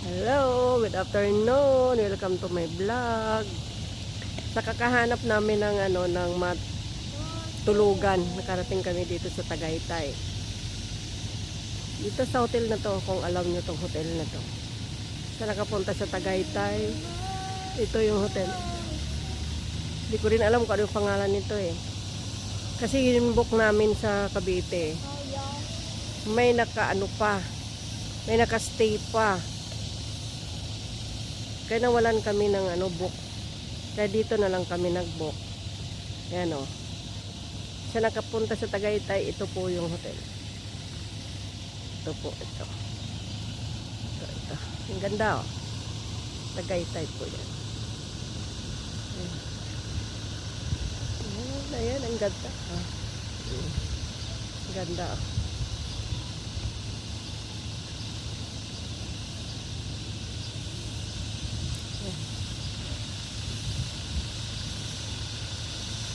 Hello, good afternoon. Welcome to my vlog. Sa kakahanap namin ng ng matulugan, nakarating kami dito sa Tagaytay. Dito sa hotel na to, kung alam niyo tong hotel na to. Sa nakapunta sa Tagaytay, ito yung hotel. Hindi ko rin alam kung ano yung pangalan nito eh. Kasi in-book namin sa Cavite. May naka-ano pa. May naka-stay pa. Kaya nawalan kami ng book. Kaya dito na lang kami nag-book. Ayan o. Sa nakapunta sa Tagaytay, ito po yung hotel. Ito po, ito. Ito. Ang ganda o. Tagaytay po yan. Ayan, ang ganda. Ang ganda o.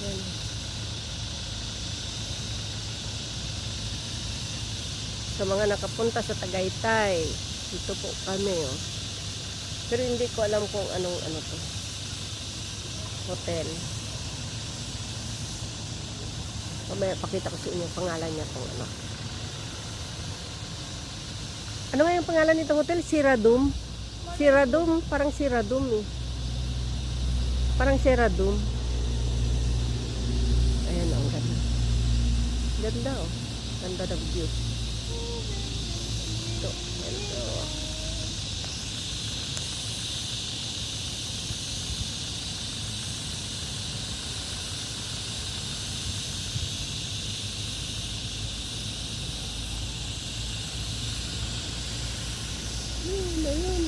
Yan. Sa mga nakapunta sa Tagaytay, dito po kami oh. Pero hindi ko alam kung anong to. Hotel. Mamaya pakita ko sa inyo pangalan niya kung ano. Ano nga yung pangalan nito hotel? Siradum? Siradum, parang Siradum eh. Parang Siradum. Ayan ang ganda. Ganda oh. Ganda ng view. Ito. Ito.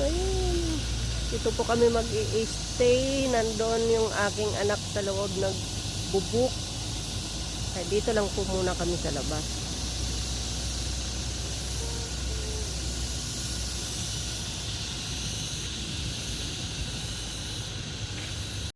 Ayun. Dito po kami mag-i-stay. Nandun yung aking anak sa loob nagbubuk. Kaya dito lang po muna kami sa labas.